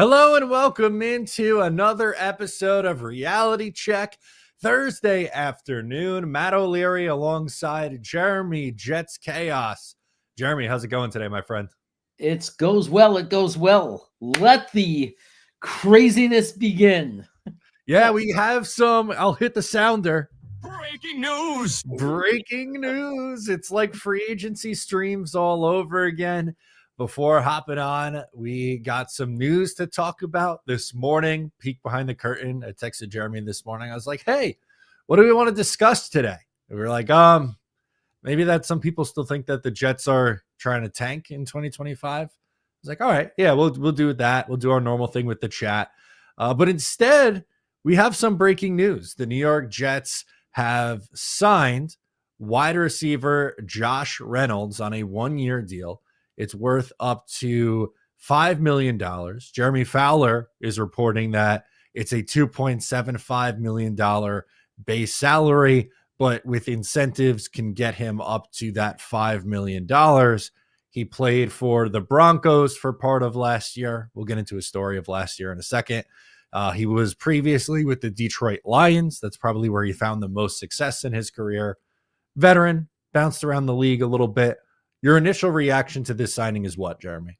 Hello and welcome into another episode of Reality Check Thursday afternoon. Matt O'Leary alongside Jeremy Jets Chaos. Jeremy, how's it going today, my friend? It goes well. It goes well. Let the craziness begin. Yeah, we have some. I'll hit the sounder. Breaking news! Breaking news. It's like free agency streams all over again. Before hopping on, we got some news to talk about this morning. Peek behind the curtain. I texted Jeremy this morning. I was like, hey, what do we want to discuss today? And we were like, maybe that some people still think that the Jets are trying to tank in 2025. I was like, all right, yeah, we'll do that. We'll do our normal thing with the chat. But instead, we have some breaking news. The New York Jets have signed wide receiver Josh Reynolds on a one-year deal. It's worth up to $5 million. Jeremy Fowler is reporting that it's a $2.75 million base salary, but with incentives can get him up to that $5 million. He played for the Broncos for part of last year. We'll get into a story of last year in a second. He was previously with the Detroit Lions. That's probably where he found the most success in his career. Veteran, bounced around the league a little bit. Your initial reaction to this signing is what, Jeremy?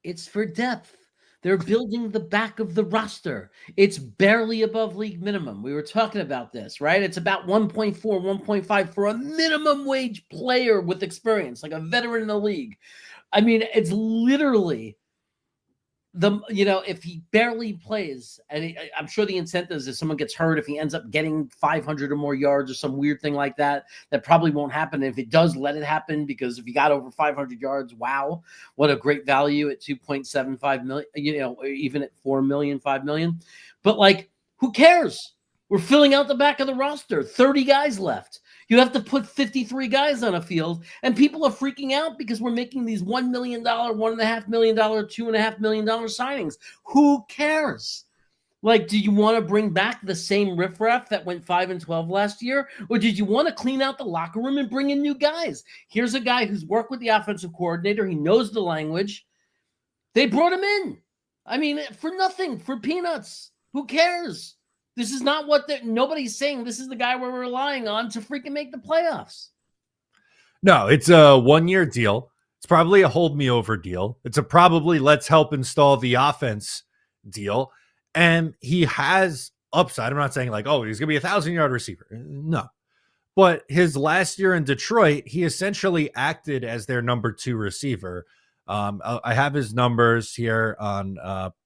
It's for depth. They're building the back of the roster. It's barely above league minimum. We were talking about this, right? It's about 1.4, 1.5 for a minimum wage player with experience, like a veteran in the league. I mean, it's literally if he barely plays, and I'm sure the incentive is if someone gets hurt, if he ends up getting 500 or more yards or some weird thing like that, that probably won't happen. If it does, let it happen, because if he got over 500 yards, wow, what a great value at 2.75 million, even at 4 million, 5 million. But like, who cares? We're filling out the back of the roster, 30 guys left. You have to put 53 guys on a field, and people are freaking out because we're making these $1 million, $1.5 million, $2.5 million signings. Who cares? Like, do you want to bring back the same riffraff that went 5-12 last year? Or did you want to clean out the locker room and bring in new guys? Here's a guy who's worked with the offensive coordinator. He knows the language. They brought him in. I mean, for nothing, for peanuts. Who cares? This is not what nobody's saying. This is the guy we're relying on to freaking make the playoffs. No, it's a one-year deal. It's probably a hold me over deal. It's a probably let's help install the offense deal. And he has upside. I'm not saying like, oh, he's going to be 1,000-yard receiver. No. But his last year in Detroit, he essentially acted as their number 2 receiver. I have his numbers here on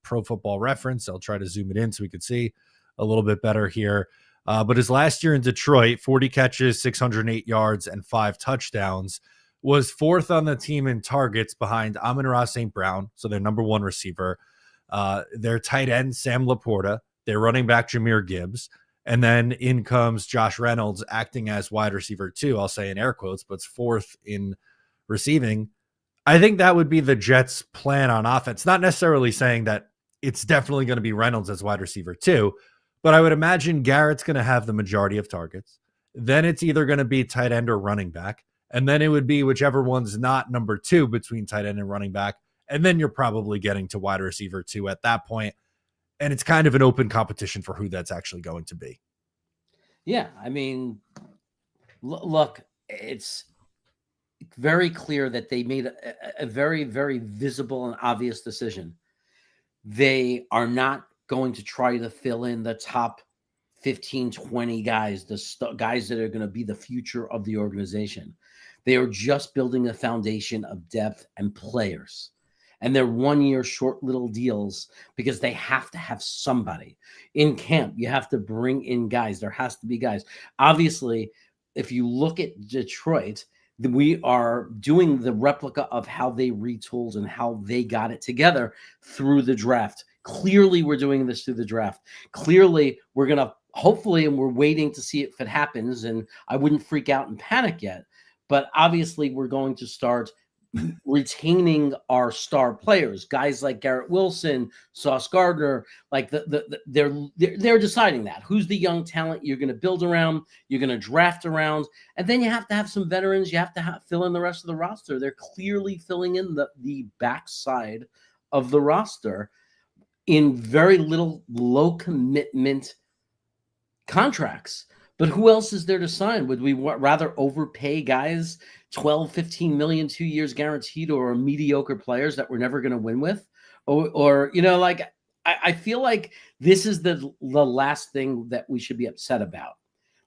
Pro Football Reference. I'll try to zoom it in so we can see a little bit better here. But his last year in Detroit, 40 catches, 608 yards, and 5 touchdowns, was 4th on the team in targets behind Amon-Ra St. Brown, so their number 1 receiver, their tight end, Sam Laporta, their running back, Jahmyr Gibbs, and then in comes Josh Reynolds acting as wide receiver 2, I'll say in air quotes, but it's 4th in receiving. I think that would be the Jets' plan on offense, not necessarily saying that it's definitely going to be Reynolds as wide receiver 2, but I would imagine Garrett's going to have the majority of targets. Then it's either going to be tight end or running back. And then it would be whichever one's not number 2 between tight end and running back. And then you're probably getting to wide receiver 2 at that point. And it's kind of an open competition for who that's actually going to be. Yeah, I mean, look, it's very clear that they made a very, very visible and obvious decision. They are not going to try to fill in the top 15, 20 guys, the guys that are going to be the future of the organization. They are just building a foundation of depth and players. And they're 1-year short little deals because they have to have somebody in camp. You have to bring in guys. There has to be guys. Obviously, if you look at Detroit, we are doing the replica of how they retooled and how they got it together through the draft. Clearly, we're doing this through the draft. Clearly, we're going to hopefully, and we're waiting to see if it happens, and I wouldn't freak out and panic yet, but obviously we're going to start retaining our star players, guys like Garrett Wilson, Sauce Gardner, like they're deciding that. Who's the young talent you're going to build around, you're going to draft around, and then you have to have some veterans, you have to fill in the rest of the roster. They're clearly filling in the backside of the roster. in very low commitment contracts. But who else is there to sign? Would we rather overpay guys 12, 15 million, 2 years guaranteed, or mediocre players that we're never going to win with? Or like, I feel like this is the last thing that we should be upset about.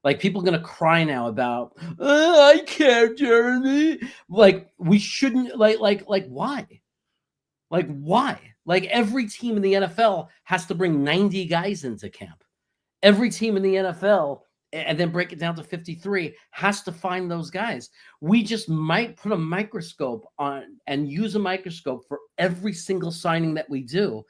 Like, people are going to cry now about, I care, Jeremy. Like, we shouldn't, why? Like, why? Like, every team in the NFL has to bring 90 guys into camp. Every team in the NFL, and then break it down to 53, has to find those guys. We just might put a microscope on and use a microscope for every single signing that we do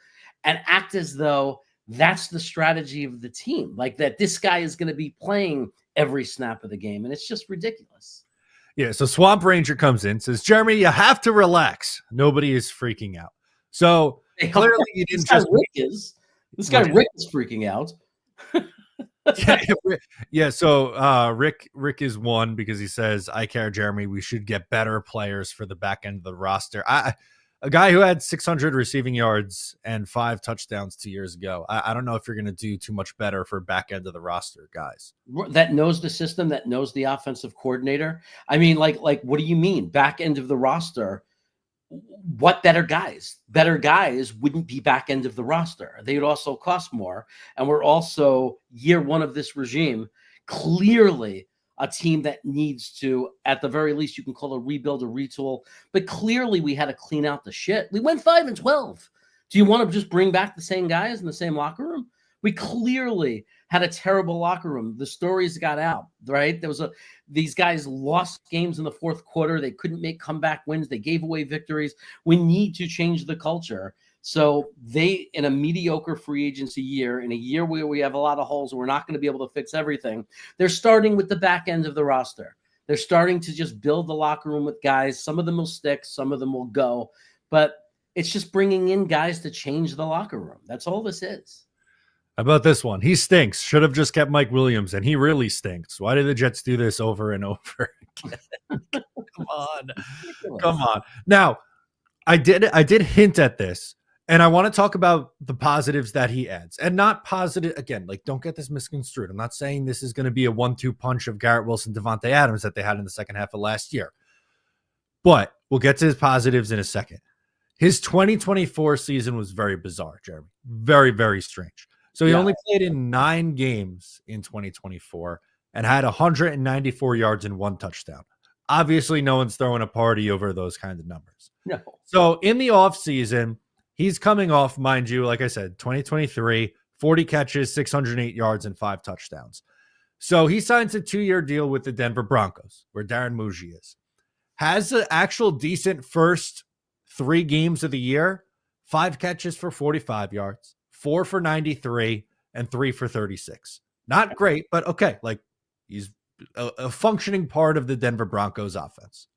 and act as though that's the strategy of the team, like that this guy is going to be playing every snap of the game. And it's just ridiculous. Yeah, so Swamp Ranger comes in, says, Jeremy, you have to relax. Nobody is freaking out. So clearly you didn't just... This guy Rick is freaking out. So Rick is one because he says, I care, Jeremy. We should get better players for the back end of the roster. A guy who had 600 receiving yards and 5 touchdowns 2 years ago. I don't know if you're going to do too much better for back end of the roster, guys. That knows the system, that knows the offensive coordinator. I mean, like, what do you mean back end of the roster? What better guys? Better guys wouldn't be back end of the roster. They would also cost more. And we're also year one of this regime, clearly a team that needs to, at the very least, you can call a rebuild, a retool. But clearly we had to clean out the shit. We went 5-12. Do you want to just bring back the same guys in the same locker room? We clearly had a terrible locker room. The stories got out, right? These guys lost games in the fourth quarter. They couldn't make comeback wins. They gave away victories. We need to change the culture. So in a mediocre free agency year, in a year where we have a lot of holes and we're not going to be able to fix everything, they're starting with the back end of the roster. They're starting to just build the locker room with guys. Some of them will stick. Some of them will go. But it's just bringing in guys to change the locker room. That's all this is. How about this one? He stinks. Should have just kept Mike Williams, and he really stinks. Why do the Jets do this over and over again? Come on. Now, I did hint at this, and I want to talk about the positives that he adds. And not positive, again, like, don't get this misconstrued. I'm not saying this is going to be a 1-2 punch of Garrett Wilson, Devontae Adams that they had in the second half of last year. But we'll get to his positives in a second. His 2024 season was very bizarre, Jeremy. Very, very strange. So he only played in 9 games in 2024 and had 194 yards and 1 touchdown. Obviously, no one's throwing a party over those kinds of numbers. No. So in the offseason, he's coming off, mind you, like I said, 2023, 40 catches, 608 yards, and 5 touchdowns. So he signs a 2-year deal with the Denver Broncos, where Darren Muji is. Has an actual decent first 3 games of the year, 5 catches for 45 yards. 4 for 93 and 3 for 36. Not great, but okay. Like, he's a functioning part of the Denver Broncos offense.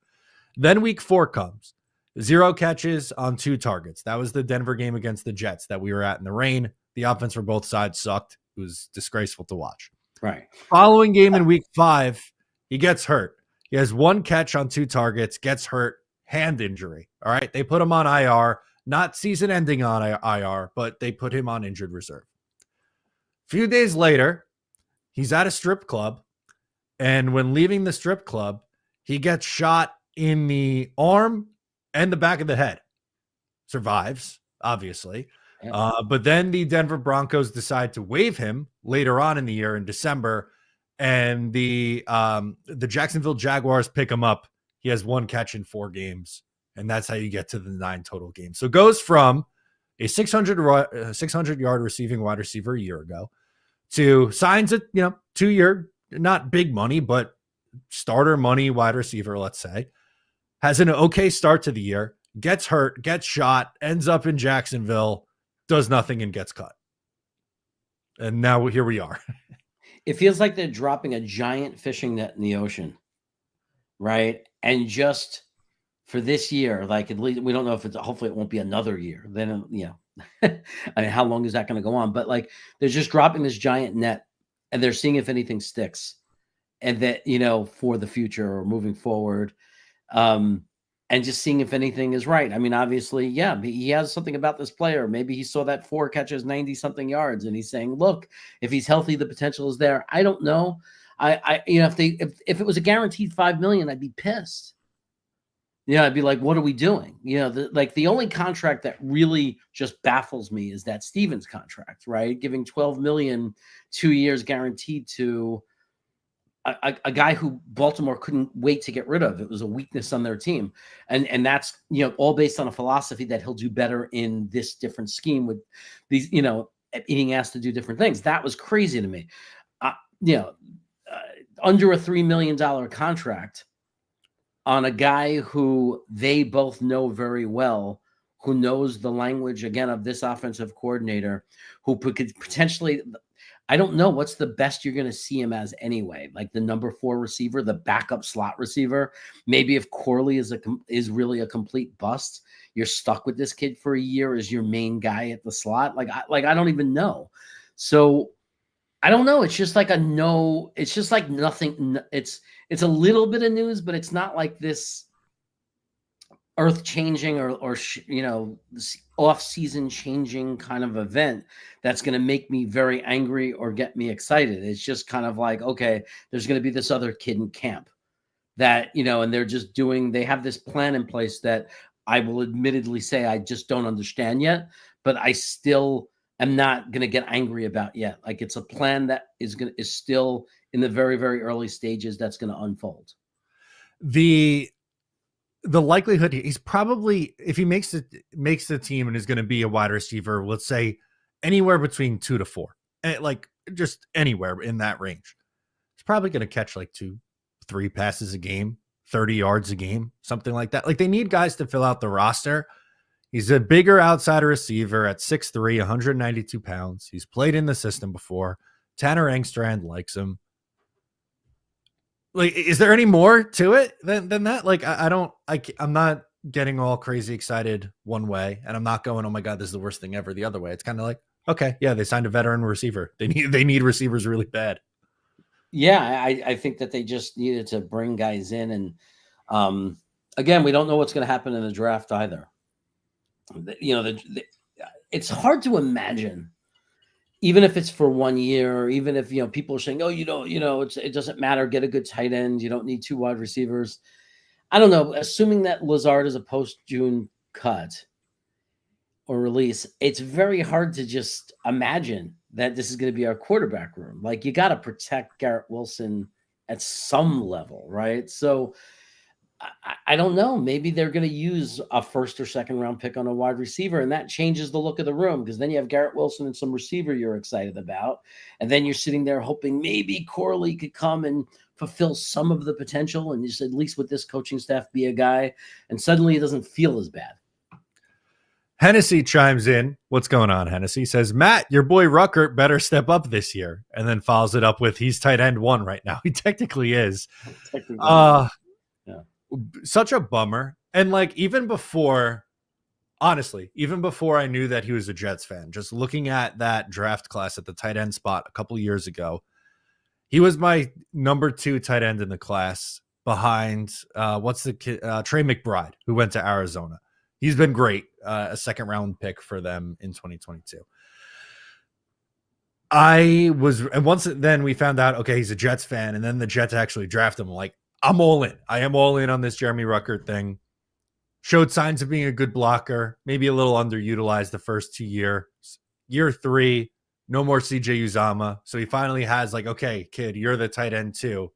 Then week 4 comes. 0 catches on 2 targets. That was the Denver game against the Jets that we were at in the rain. The offense for both sides sucked. It was disgraceful to watch. Right. Following game in week 5, he gets hurt. He has 1 catch on 2 targets, gets hurt, hand injury. All right. They put him on IR. Not season-ending on IR, but they put him on injured reserve. A few days later, he's at a strip club, and when leaving the strip club, he gets shot in the arm and the back of the head. Survives, obviously. But then the Denver Broncos decide to waive him later on in the year in December, and the Jacksonville Jaguars pick him up. He has 1 catch in 4 games. And that's how you get to the 9 total games. So it goes from a 600-yard receiving wide receiver a year ago to signs a 2-year, not big money, but starter money wide receiver, let's say, has an okay start to the year, gets hurt, gets shot, ends up in Jacksonville, does nothing and gets cut. And now here we are. It feels like they're dropping a giant fishing net in the ocean, right? And just for this year, like, at least we don't know if hopefully it won't be another year. Then, I mean, how long is that going to go on? But, like, they're just dropping this giant net and they're seeing if anything sticks and that, for the future or moving forward. And and just seeing if anything is right. I mean, obviously, yeah, he has something about this player. Maybe he saw that 4 catches, 90 something yards, and he's saying, look, if he's healthy, the potential is there. I don't know. If it was a guaranteed $5 million, I'd be pissed. I'd be like, what are we doing? The only contract that really just baffles me is that Stevens contract, right? Giving $12 million, 2 years guaranteed to a guy who Baltimore couldn't wait to get rid of. It was a weakness on their team. And that's, all based on a philosophy that he'll do better in this different scheme with these, being asked to do different things. That was crazy to me. Under a $3 million contract on a guy who they both know very well, who knows the language, again, of this offensive coordinator, who could potentially, I don't know what's the best you're going to see him as anyway, like the number 4 receiver, the backup slot receiver. Maybe if Corley is really a complete bust, you're stuck with this kid for a year as your main guy at the slot. I don't even know. So I don't know. It's just like it's just like nothing. It's a little bit of news, but it's not like this earth-changing or off-season changing kind of event that's going to make me very angry or get me excited. It's just kind of like, okay, there's going to be this other kid in camp that, and they have this plan in place that I will admittedly say I just don't understand yet, but I still am not going to get angry about yet. Like, it's a plan that is still in the very, very early stages that's going to unfold. The likelihood he's probably, if he makes the team and is going to be a wide receiver, let's say anywhere between 2 to 4, like just anywhere in that range, he's probably going to catch like 2-3 passes a game, 30 yards a game, something like that. Like, they need guys to fill out the roster. He's a bigger outside receiver at 6'3", 192 pounds. He's played in the system before. Tanner Engstrand likes him. Like, is there any more to it than that? Like, I'm not getting all crazy excited one way, and I'm not going, oh my God, this is the worst thing ever, the other way. It's kind of like, okay, yeah, they signed a veteran receiver. They need receivers really bad. Yeah, I think that they just needed to bring guys in. And again, we don't know what's going to happen in the draft either. It's hard to imagine, even if it's for 1 year, even if, people are saying, oh, it doesn't matter. Get a good tight end. You don't need 2 wide receivers. I don't know. Assuming that Lazard is a post-June cut or release, it's very hard to just imagine that this is going to be our quarterback room. Like, you got to protect Garrett Wilson at some level, right? So I don't know. Maybe they're going to use a 1st or 2nd round pick on a wide receiver, and that changes the look of the room, because then you have Garrett Wilson and some receiver you're excited about, and then you're sitting there hoping maybe Corley could come and fulfill some of the potential, and just at least with this coaching staff be a guy, and suddenly it doesn't feel as bad. Hennessy chimes in. What's going on, Hennessy? Says, Matt, your boy Ruckert better step up this year, and then follows it up with, he's tight end 1 right now. He technically is. Yeah. Such a bummer. And like, even before I knew that he was a Jets fan, just looking at that draft class at the tight end spot a couple years ago, he was my number 2 tight end in the class behind Trey McBride, who went to Arizona. He's been great, a 2nd round pick for them in 2022. And once then we found out, okay, he's a Jets fan, and then the Jets actually drafted him. Like, I'm all in. I am all in on this Jeremy Ruckert thing. Showed signs of being a good blocker, maybe a little underutilized the first 2 years. Year 3, no more CJ Uzomah. So he finally has like, okay, kid, you're the tight end too.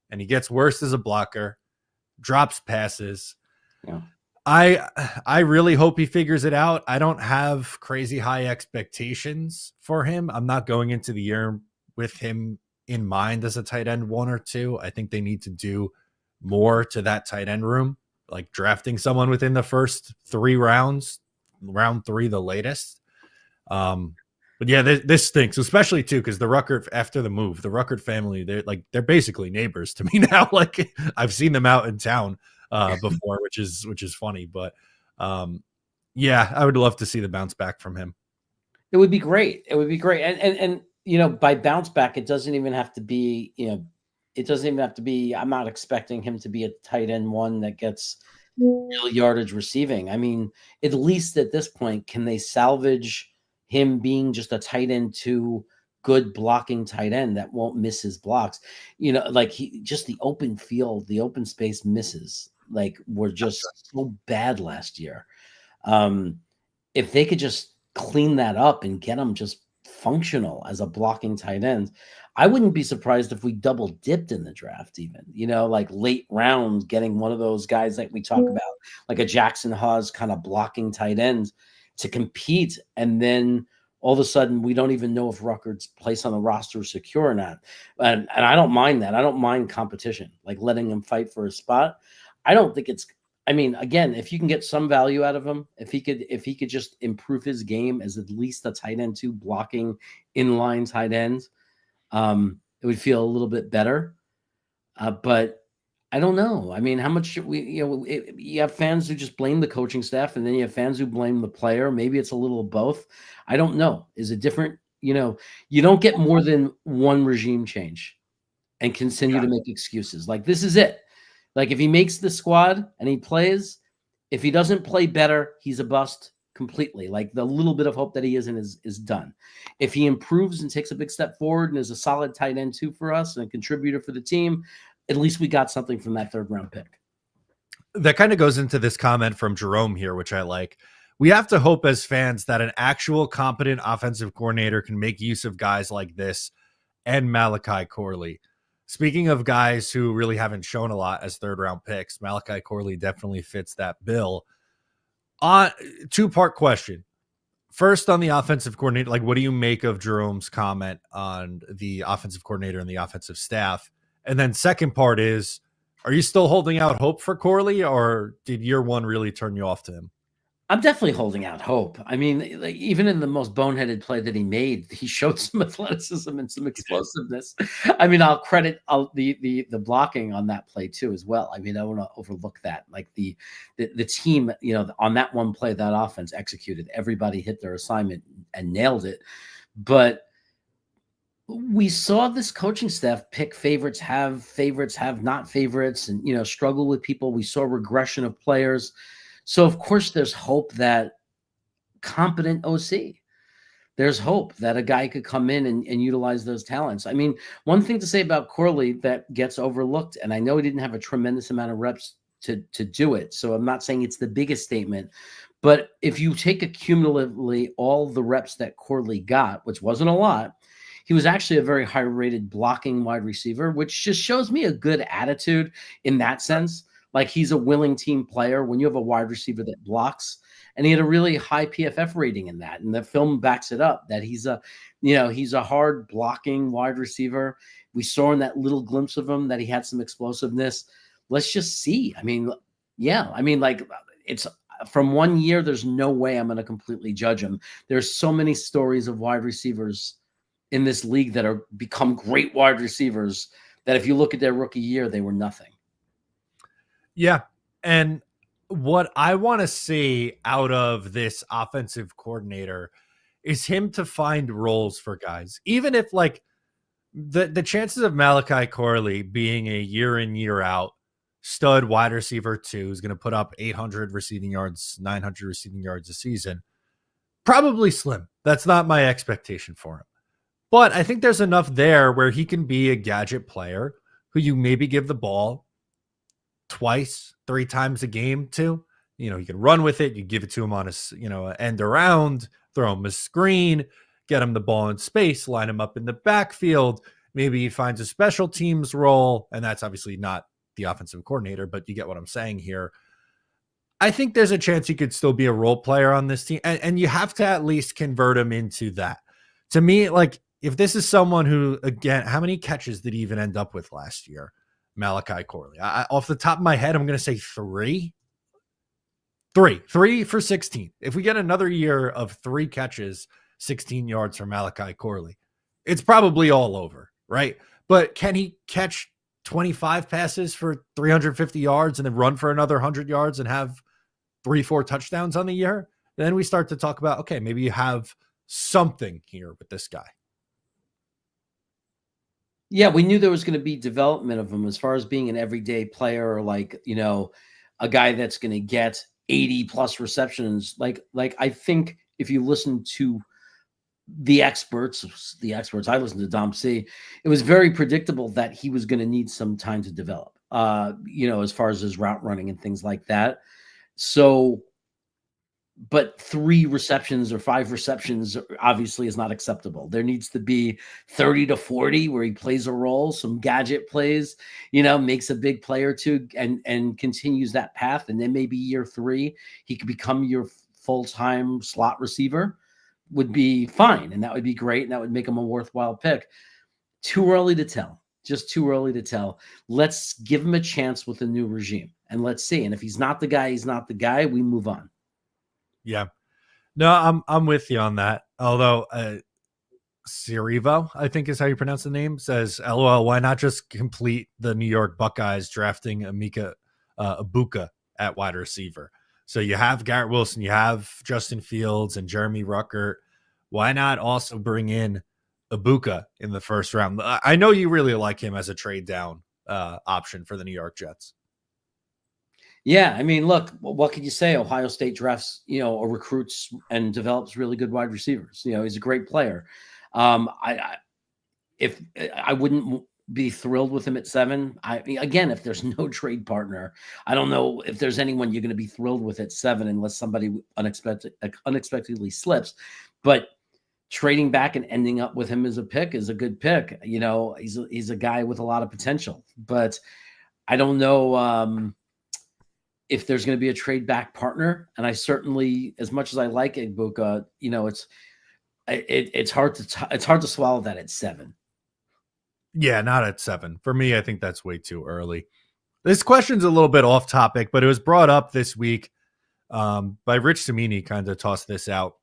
And he gets worse as a blocker, drops passes. Yeah. I really hope he figures it out. I don't have crazy high expectations for him. I'm not going into the year with him in mind as a tight end 1 or 2. I think they need to do more to that tight end room, like drafting someone within the first 3 rounds, round 3 the latest. But yeah, this stinks, especially too because the Ruckert, after the move, the Ruckert family, they're basically neighbors to me now. Like, I've seen them out in town before, which is funny. But yeah, I would love to see the bounce back from him. It would be great. It would be great. And by bounce back, it doesn't even have to be, I'm not expecting him to be a tight end 1 that gets real yardage receiving. I mean, at least at this point, can they salvage him being just a tight end 2, good blocking tight end that won't miss his blocks? You know, like he just the open field, the open space misses like were just so bad last year. If they could just clean that up and get him just functional as a blocking tight end, I wouldn't be surprised if we double dipped in the draft, even, you know, like late rounds, getting one of those guys that we talk about, like a Jackson Hawes kind of blocking tight end to compete. And then all of a sudden, we don't even know if Ruckard's place on the roster is secure or not. And I don't mind that. I don't mind competition, like letting him fight for a spot. I don't think it's, I mean, again, if you can get some value out of him, if he could just improve his game as at least a tight end 2 blocking inline tight end, it would feel a little bit better. But I don't know. I mean, how much you have fans who just blame the coaching staff, and then you have fans who blame the player. Maybe it's a little of both. I don't know. Is it different? You know, you don't get more than one regime change and continue to make excuses. Like, this is it. Like, if he makes the squad and he plays, if he doesn't play better, he's a bust completely. Like, the little bit of hope that he is done. If he improves and takes a big step forward and is a solid tight end 2 for us and a contributor for the team, at least we got something from that 3rd round pick. That kind of goes into this comment from Jerome here, which I like. We have to hope as fans that an actual competent offensive coordinator can make use of guys like this and Malachi Corley. Speaking of guys who really haven't shown a lot as 3rd round picks, Malachi Corley definitely fits that bill. On 2-part question. First, on the offensive coordinator, like, what do you make of Jerome's comment on the offensive coordinator and the offensive staff? And then second part is, are you still holding out hope for Corley, or did year 1 really turn you off to him? I'm definitely holding out hope. I mean, like, even in the most boneheaded play that he made, he showed some athleticism and some explosiveness. I mean, I'll credit the blocking on that play too, as well. I mean, I don't want to overlook that. Like the team, you know, on that one play, that offense executed. Everybody hit their assignment and nailed it. But we saw this coaching staff pick favorites, have not favorites, and, you know, struggle with people. We saw regression of players. So, of course, there's hope that competent OC, there's hope that a guy could come in and utilize those talents. I mean, one thing to say about Corley that gets overlooked, and I know he didn't have a tremendous amount of reps to do it, so I'm not saying it's the biggest statement, but if you take accumulatively all the reps that Corley got, which wasn't a lot, he was actually a very high-rated blocking wide receiver, which just shows me a good attitude in that sense. Like, he's a willing team player when you have a wide receiver that blocks, and he had a really high PFF rating in that. And the film backs it up that he's a hard blocking wide receiver. We saw in that little glimpse of him that he had some explosiveness. Let's just see. I mean, yeah, I mean, like, it's from 1 year, there's no way I'm going to completely judge him. There's so many stories of wide receivers in this league that are become great wide receivers that if you look at their rookie year, they were nothing. Yeah. And what I want to see out of this offensive coordinator is him to find roles for guys, even if, like, the chances of Malachi Corley being a year in, year out stud wide receiver 2 who's going to put up 800 receiving yards, 900 receiving yards a season, probably slim. That's not my expectation for him. But I think there's enough there where he can be a gadget player who you maybe give the ball twice, 3 times a game to. You know, you can run with it. You give it to him on a, end around, throw him a screen, get him the ball in space, line him up in the backfield. Maybe he finds a special teams role, and that's obviously not the offensive coordinator, but you get what I'm saying here. I think there's a chance he could still be a role player on this team, and you have to at least convert him into that. To me, like, if this is someone who, again, how many catches did he even end up with last year? Malachi Corley. Off the top of my head, I'm going to say 3. 3 for 16. If we get another year of 3 catches, 16 yards from Malachi Corley, it's probably all over, right? But can he catch 25 passes for 350 yards and then run for another 100 yards and have 3-4 touchdowns on the year? Then we start to talk about, okay, maybe you have something here with this guy. Yeah, we knew there was going to be development of him as far as being an everyday player, or like, a guy that's going to get 80 plus receptions. Like I think if you listen to the experts, I listened to Dom C. It was very predictable that he was going to need some time to develop, as far as his route running and things like that. So, but 3 receptions or 5 receptions obviously is not acceptable. There needs to be 30 to 40 where he plays a role, some gadget plays, makes a big play or two and continues that path. And then maybe year 3, he could become your full-time slot receiver, would be fine. And that would be great. And that would make him a worthwhile pick. Too early to tell. Just too early to tell. Let's give him a chance with a new regime and let's see. And if he's not the guy, he's not the guy. We move on. Yeah. No, I'm with you on that. Although Cirivo, I think is how you pronounce the name, says, LOL, why not just complete the New York Buckeyes drafting 𝐒𝐿𝐫𝐞𝐞 at wide receiver? So you have Garrett Wilson, you have Justin Fields and Jeremy Ruckert. Why not also bring in 𝐒𝐿𝐫𝐞𝐞 in the first round? I know you really like him as a trade down option for the New York Jets. Yeah, I mean, look, what could you say? Ohio State drafts, or recruits and develops really good wide receivers. He's a great player. I wouldn't be thrilled with him at 7. Again, if there's no trade partner, I don't know if there's anyone you're going to be thrilled with at 7 unless somebody unexpectedly slips. But trading back and ending up with him as a pick is a good pick. He's a guy with a lot of potential, but I don't know if there's going to be a trade back partner. And I certainly, as much as I like 𝐒𝐫𝐞𝐞, it's hard to swallow that at 7. Yeah, not at 7. For me, I think that's way too early. This question's a little bit off topic, but it was brought up this week by Rich Cimini, kind of tossed this out.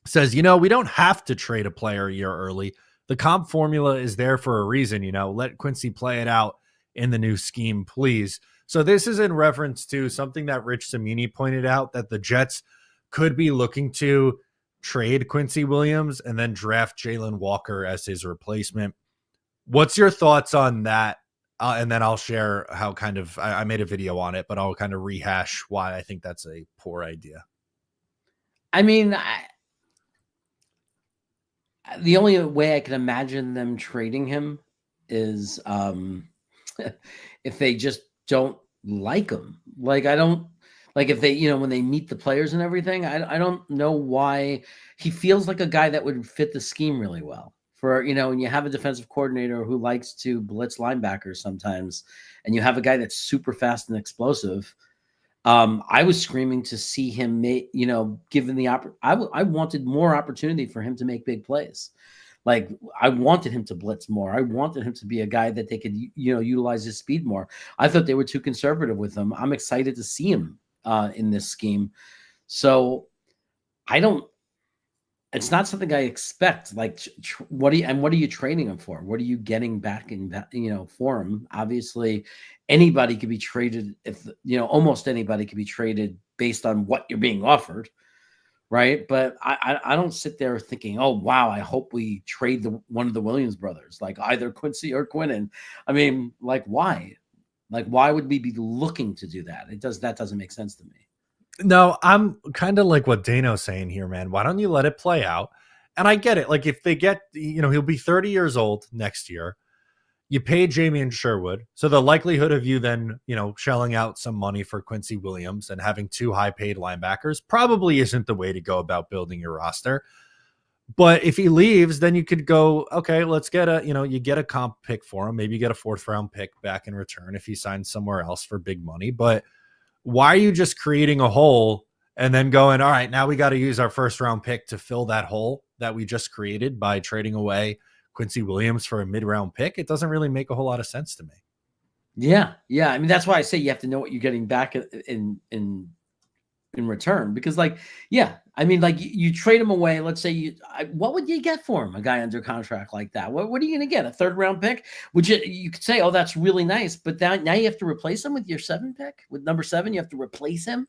Says, we don't have to trade a player a year early. The comp formula is there for a reason, let Quincy play it out in the new scheme, please. So this is in reference to something that Rich Cimini pointed out, that the Jets could be looking to trade Quincy Williams and then draft Jalen Walker as his replacement. What's your thoughts on that? And then I'll share how I made a video on it, but I'll kind of rehash why I think that's a poor idea. I mean, the only way I can imagine them trading him is if they just don't like him. If they, when they meet the players and everything, I don't know why. He feels like a guy that would fit the scheme really well. For, when you have a defensive coordinator who likes to blitz linebackers sometimes, and you have a guy that's super fast and explosive, I was screaming to see him given the I wanted more opportunity for him to make big plays. Like, I wanted him to blitz more. I wanted him to be a guy that they could, utilize his speed more. I thought they were too conservative with him. I'm excited to see him in this scheme. So it's not something I expect. Like, what are you trading him for? What are you getting back for him? Obviously, anybody could be traded almost anybody could be traded based on what you're being offered. Right. But I don't sit there thinking, oh, wow, I hope we trade one of the Williams brothers, like either Quincy or Quinnen. I mean, why? Why would we be looking to do that? That doesn't make sense to me. No, I'm kind of like what Dano's saying here, man. Why don't you let it play out? And I get it. Like, if they get, he'll be 30 years old next year. You pay Jamian Sherwood. So the likelihood of you then, shelling out some money for Quincy Williams and having 2 high paid linebackers probably isn't the way to go about building your roster. But if he leaves, then you could go, okay, let's get you get a comp pick for him. Maybe you get a 4th round pick back in return if he signs somewhere else for big money. But why are you just creating a hole and then going, all right, now we got to use our 1st round pick to fill that hole that we just created by trading away Quincy Williams for a mid-round pick? It doesn't really make a whole lot of sense to me. Yeah. I mean, that's why I say you have to know what you're getting back in return, because you trade him away. Let's say what would you get for him? A guy under contract like that? What are you going to get? A 3rd round pick? Which you could say, oh, that's really nice, but now you have to replace him with your 7 pick. With number 7, you have to replace him.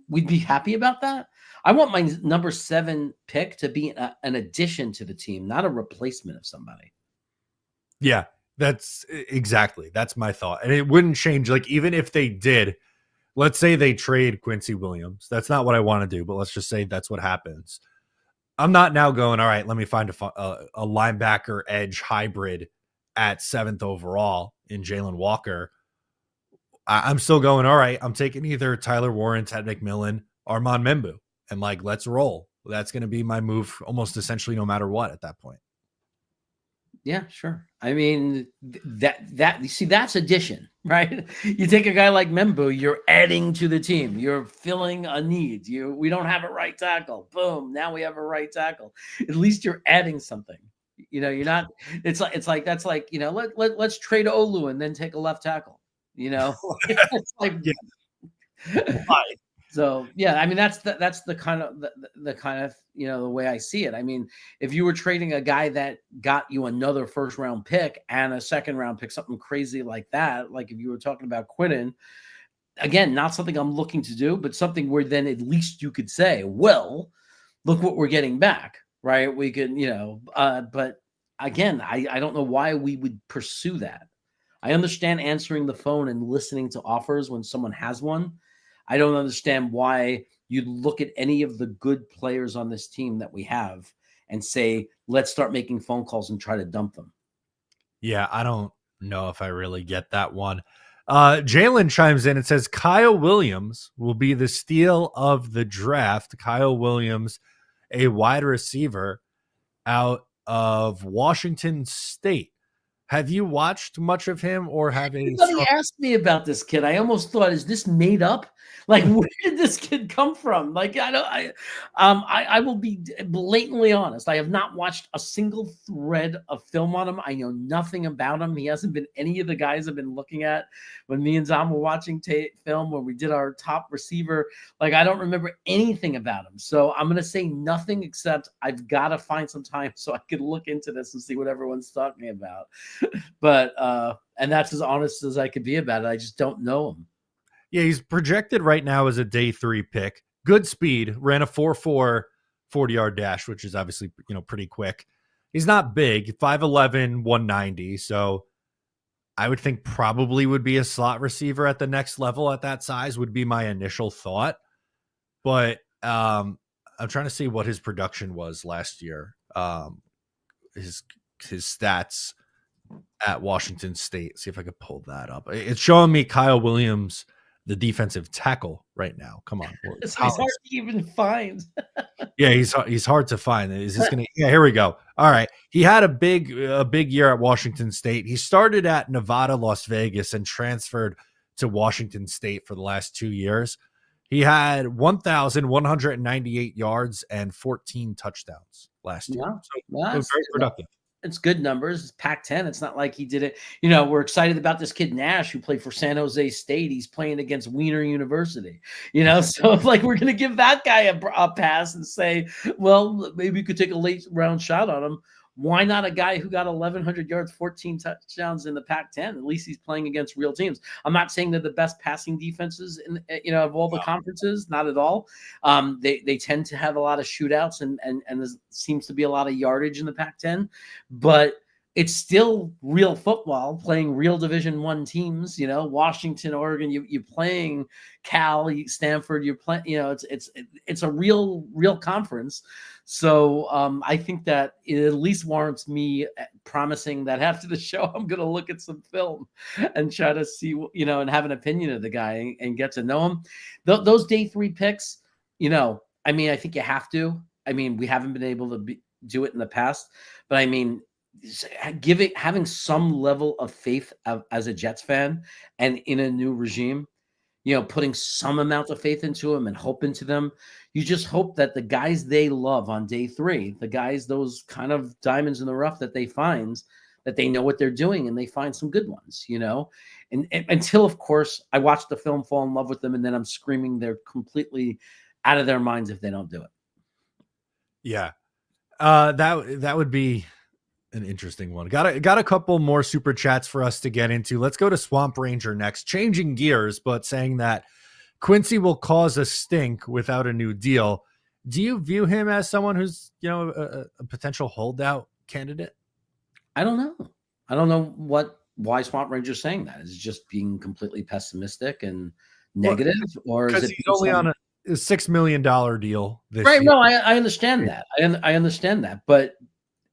We'd be happy about that. I want my number 7 pick to be an addition to the team, not a replacement of somebody. Yeah. That's my thought. And it wouldn't change. Like, even if they did, let's say they trade Quincy Williams. That's not what I want to do, but let's just say that's what happens. I'm not now going, all right, let me find a linebacker edge hybrid at 7th overall in Jalen Walker. I'm still going, all right, I'm taking either Tyler Warren, Ted McMillan, Armand Membu, and like, let's roll. That's going to be my move almost essentially no matter what at that point. Yeah, sure. I mean, that you see, that's addition, right? You take a guy like Membu, you're adding to the team. You're filling a need. We don't have a right tackle. Boom, now we have a right tackle. At least you're adding something. You're not. It's like that's like, let's trade Olu and then take a left tackle. It's like, Yeah. So yeah, I mean that's the kind of the way I see it. I mean, if you were trading a guy that got you another first round pick and a second round pick, something crazy like that, like if you were talking about Quinnen, again, not something I'm looking to do, but something where then at least you could say, well, look what we're getting back, right? We could, but again, I don't know why we would pursue that. I understand answering the phone and listening to offers when someone has one. I don't understand why you'd look at any of the good players on this team that we have and say, let's start making phone calls and try to dump them. Yeah, I don't know if I really get that one. Jalen chimes in and says, Kyle Williams will be the steal of the draft. Kyle Williams, a wide receiver out of Washington State. Have you watched much of him or have Somebody asked me about this kid. I almost thought, is this made up? Like, where did this kid come from? Like, I will be blatantly honest. I have not watched a single thread of film on him. I know nothing about him. He hasn't been any of the guys I've been looking at when me and Zom were watching film when we did our top receiver. Like, I don't remember anything about him. So I'm going to say nothing except I've got to find some time so I can look into this and see what everyone's talking about. But and that's as honest as I could be about it. I just don't know him. Yeah, he's projected right now as a day 3 pick. Good speed, ran a 4.4 40-yard dash, which is obviously, pretty quick. He's not big, 5'11", 190. So I would think probably would be a slot receiver at the next level at that size would be my initial thought. But I'm trying to see what his production was last year. His stats at Washington State. See if I could pull that up. It's showing me Kyle Williams, the defensive tackle right now. Come on. He's hard to even find. Yeah, he's hard to find. Is this gonna? Yeah, here we go. All right. He had a big year at Washington State. He started at Nevada, Las Vegas, and transferred to Washington State for the last 2 years. He had 1,198 yards and 14 touchdowns last year. Yeah, so it was very productive. It's good numbers. It's Pac-10. It's not like he did it. We're excited about this kid Nash who played for San Jose State. He's playing against Wiener University. So like we're going to give that guy a pass and say, well, maybe you could take a late round shot on him. Why not a guy who got 1,100 yards, 14 touchdowns in the Pac-10? At least he's playing against real teams. I'm not saying they're the best passing defenses of all the conferences, not at all. They tend to have a lot of shootouts and there seems to be a lot of yardage in the Pac-10, but it's still real football, playing real Division I teams. Washington, Oregon. You playing Cal, Stanford. You're playing. It's a real conference. So I think that it at least warrants me promising that after the show, I'm going to look at some film and try to see, and have an opinion of the guy and get to know him. Those day 3 picks, I think you have to. We haven't been able to do it in the past, but having some level of faith as a Jets fan and in a new regime, putting some amount of faith into them and hope into them. You just hope that the guys they love on day 3, the guys, those kind of diamonds in the rough that they find, that they know what they're doing and they find some good ones, and until, of course, I watch the film, fall in love with them, and then I'm screaming they're completely out of their minds if they don't do it. Yeah. That would be an interesting one. Got a couple more super chats for us to get into. Let's go to Swamp Ranger next. Changing gears, but saying that Quincy will cause a stink without a new deal. Do you view him as someone who's, a potential holdout candidate? I don't know. I don't know why Swamp Ranger's saying that. Is it just being completely pessimistic and negative, or is Because it he's only on a $6 million deal this right? year. No, I understand that. I understand that, but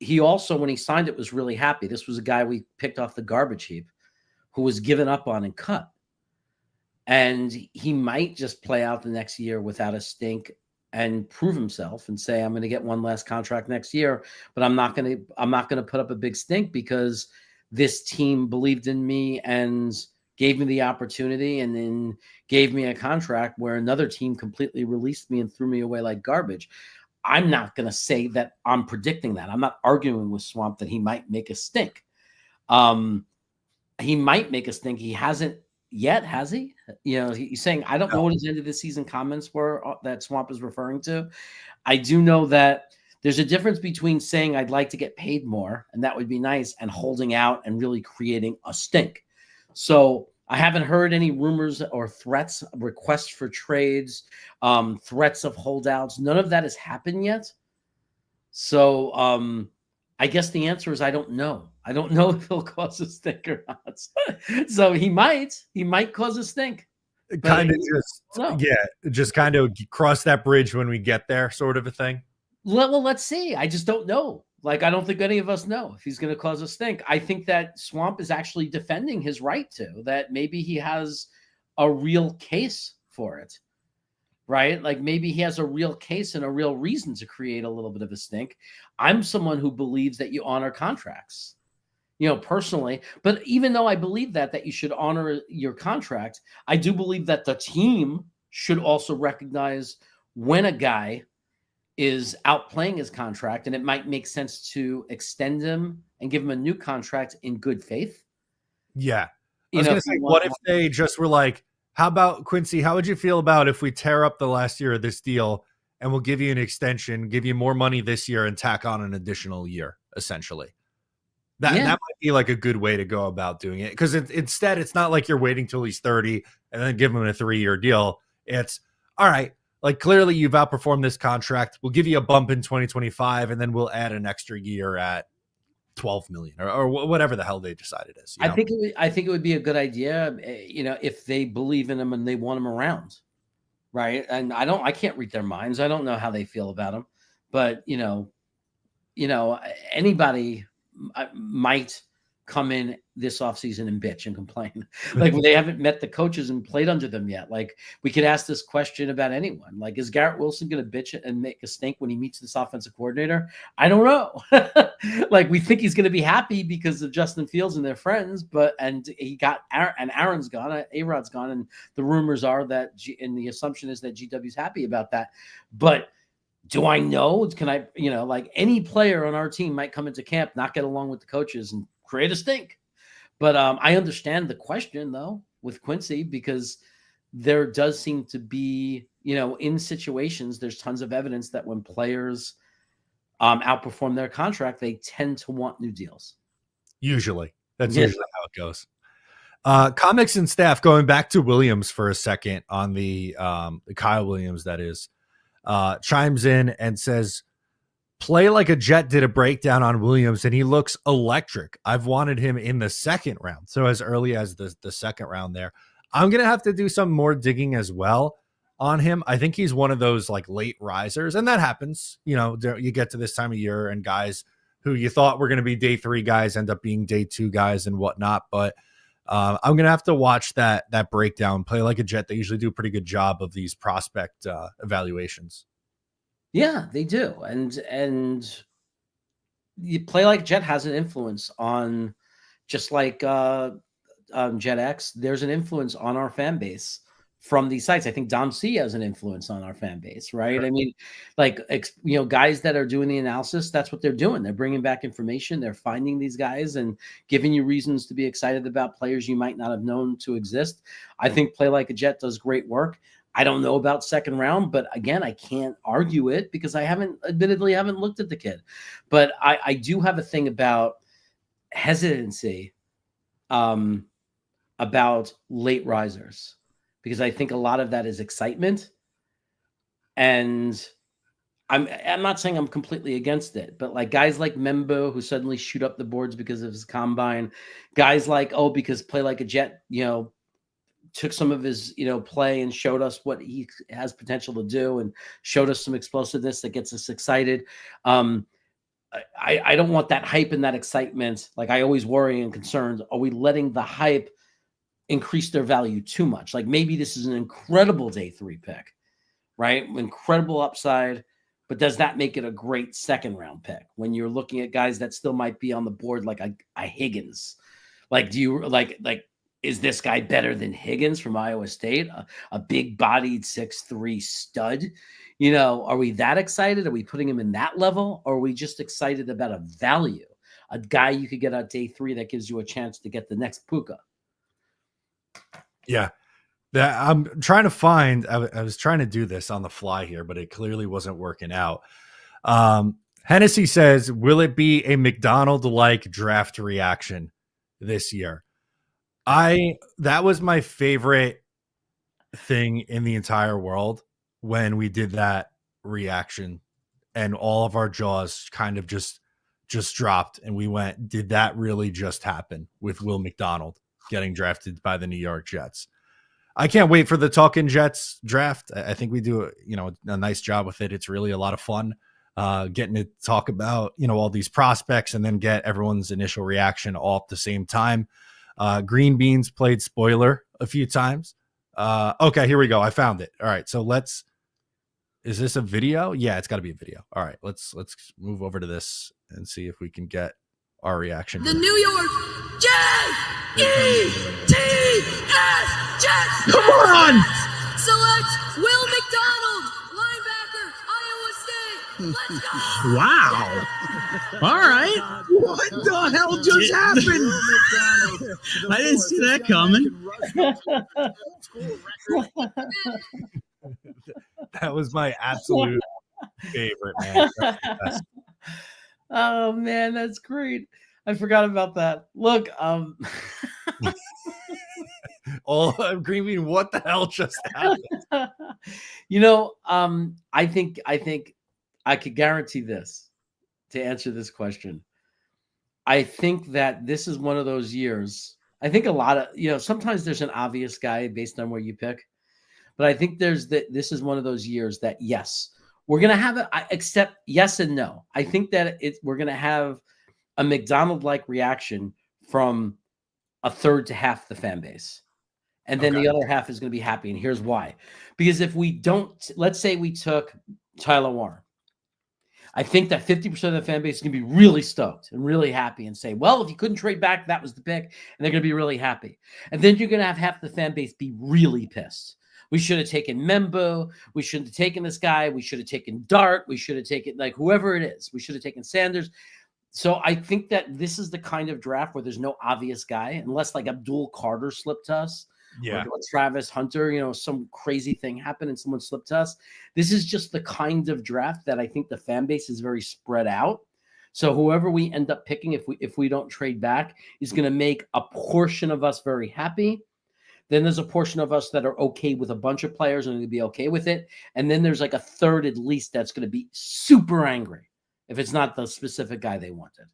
he also, when he signed it, was really happy. This was a guy we picked off the garbage heap, who was given up on and cut, and he might just play out the next year without a stink and prove himself and say, I'm going to get one last contract next year, but I'm not going to put up a big stink because this team believed in me and gave me the opportunity and then gave me a contract where another team completely released me and threw me away like garbage. I'm not going to say that I'm predicting that. I'm not arguing with Swamp that he might make a stink. He might make a stink. He hasn't yet, has he? He's saying, I don't know what his end of the season comments were that Swamp is referring to. I do know that there's a difference between saying I'd like to get paid more, and that would be nice, and holding out and really creating a stink. So I haven't heard any rumors or threats, requests for trades, threats of holdouts. None of that has happened yet. So I guess the answer is I don't know. I don't know if he'll cause a stink or not. So he might cause a stink. Kind of just kind of cross that bridge when we get there, sort of a thing. Well, let's see. I just don't know. Like, I don't think any of us know if he's going to cause a stink. I think that Swamp is actually defending his right to, that maybe he has a real case for it, right? Like maybe he has a real case and a real reason to create a little bit of a stink. I'm someone who believes that you honor contracts, personally. But even though I believe that you should honor your contract, I do believe that the team should also recognize when a guy is outplaying his contract, and it might make sense to extend him and give him a new contract in good faith. Yeah. I was going to say, what if they just were like, how about Quincy, how would you feel about if we tear up the last year of this deal and we'll give you an extension, give you more money this year and tack on an additional year, essentially? That might be like a good way to go about doing it. Because instead, it's not like you're waiting till he's 30 and then give him a 3-year deal. It's, all right, like clearly you've outperformed this contract. We'll give you a bump in 2025, and then we'll add an extra year at 12 million or whatever the hell they decided is. I think it would be a good idea, if they believe in him and they want him around, right? And I can't read their minds. I don't know how they feel about him, but anybody might come in this offseason and bitch and complain. Like they haven't met the coaches and played under them yet. Like we could ask this question about anyone. Like, is Garrett Wilson going to bitch and make a stink when he meets this offensive coordinator? I don't know. Like we think he's going to be happy because of Justin Fields and their friends, and he got Aaron's gone, A-Rod's gone, and the rumors are that and the assumption is that GW's happy about that. But do I know? Can I, like any player on our team might come into camp, not get along with the coaches and create a stink. But I understand the question though with Quincy, because there does seem to be, in situations, there's tons of evidence that when players outperform their contract, they tend to want new deals. Usually. That's usually how it goes. Comics and staff, going back to Williams for a second on the Kyle Williams, that is, chimes in and says, Play Like a Jet did a breakdown on Williams and he looks electric. I've wanted him in the second round. So as early as the second round there. I'm going to have to do some more digging as well on him. I think he's one of those like late risers, and that happens. You get to this time of year and guys who you thought were going to be day 3 guys end up being day 2 guys and whatnot. But I'm going to have to watch that breakdown. Play Like a Jet. They usually do a pretty good job of these prospect evaluations. Yeah, they do. And you Play Like Jet has an influence on, just like JetX, there's an influence on our fan base from these sites. I think Dom C has an influence on our fan base, right? Sure. I mean, like, guys that are doing the analysis, that's what they're doing. They're bringing back information. They're finding these guys and giving you reasons to be excited about players you might not have known to exist. I think Play Like a Jet does great work. I don't know about second round, but again, I can't argue it because I admittedly haven't looked at the kid. But I do have a thing about hesitancy about late risers, because I think a lot of that is excitement. And I'm not saying I'm completely against it, but like guys like Membo who suddenly shoot up the boards because of his combine, guys like because Play Like a Jet, took some of his play and showed us what he has potential to do and showed us some explosiveness that gets us excited. I don't want that hype and that excitement. Like I always worry and concerned. Are we letting the hype increase their value too much? Like maybe this is an incredible day 3 pick, right? Incredible upside. But does that make it a great second round pick when you're looking at guys that still might be on the board, like a Higgins? Like, do you like, is this guy better than Higgins from Iowa State? A big bodied 6'3" stud? Are we that excited? Are we putting him in that level? Or are we just excited about a value, a guy you could get on day 3 that gives you a chance to get the next Puka? Yeah. That I'm trying to find. I was trying to do this on the fly here, but it clearly wasn't working out. Hennessy says, will it be a McDonald-like draft reaction this year? That was my favorite thing in the entire world when we did that reaction and all of our jaws kind of just dropped and we went, did that really just happen with Will McDonald getting drafted by the New York Jets? I can't wait for the Talkin Jets draft. I think we do a nice job with it. It's really a lot of fun getting to talk about all these prospects and then get everyone's initial reaction all at the same time. Green Beans played spoiler a few times. Okay, here we go. I found it. All right, so is this a video? Yeah, it's got to be a video. All right, let's move over to this and see if we can get our reaction. The New York Jets. Come on! Select Will McDonald, linebacker, Iowa State. Let's go! Wow. All right. What the hell just happened? I didn't see that coming. That was my absolute favorite, man. Oh man, that's great. I forgot about that. Look, Green Bean, what the hell just happened? I think I could guarantee this to answer this question. I think that this is one of those years. I think a lot of, sometimes there's an obvious guy based on where you pick, but I think this is one of those years that, yes, we're going to have it, except yes and no. I think that we're going to have a McDonald-like reaction from a third to half the fan base. And then the other half is going to be happy. And here's why. Because if we don't, let's say we took Tyler Warren, I think that 50% of the fan base is going to be really stoked and really happy and say, well, if you couldn't trade back, that was the pick. And they're going to be really happy. And then you're going to have half the fan base be really pissed. We should have taken Membo. We shouldn't have taken this guy. We should have taken Dart. We should have taken whoever it is. We should have taken Sanders. So I think that this is the kind of draft where there's no obvious guy, unless Abdul Carter slipped to us. Yeah. Or Travis Hunter, some crazy thing happened and someone slipped to us. This is just the kind of draft that I think the fan base is very spread out. So whoever we end up picking, if we don't trade back, is going to make a portion of us very happy. Then there's a portion of us that are okay with a bunch of players and going to be okay with it. And then there's a third at least that's going to be super angry if it's not the specific guy they wanted.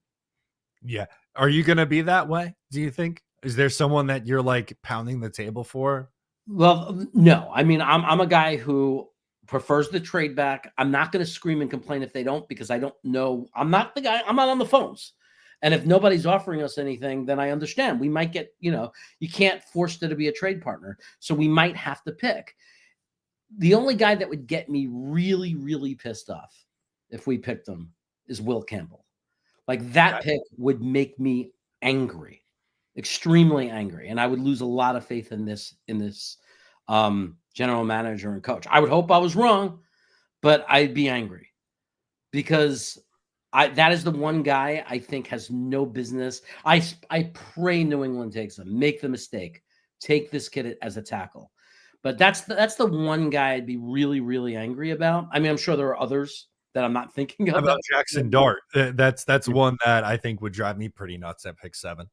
Yeah. Are you going to be that way, do you think? Is there someone that you're pounding the table for? Well, no. I mean, I'm a guy who prefers the trade back. I'm not going to scream and complain if they don't, because I don't know. I'm not the guy. I'm not on the phones. And if nobody's offering us anything, then I understand. We might get, you can't force there to be a trade partner. So we might have to pick. The only guy that would get me really, really pissed off if we picked him is Will Campbell. That pick would make me angry. Extremely angry, and I would lose a lot of faith in this general manager and coach. I would hope I was wrong, but I'd be angry because that is the one guy I think has no business. I pray New England takes him. Make the mistake. Take this kid as a tackle. But that's the one guy I'd be really, really angry about. I mean, I'm sure there are others that I'm not thinking of. How about Jackson Dart? That's one that I think would drive me pretty nuts at pick 7.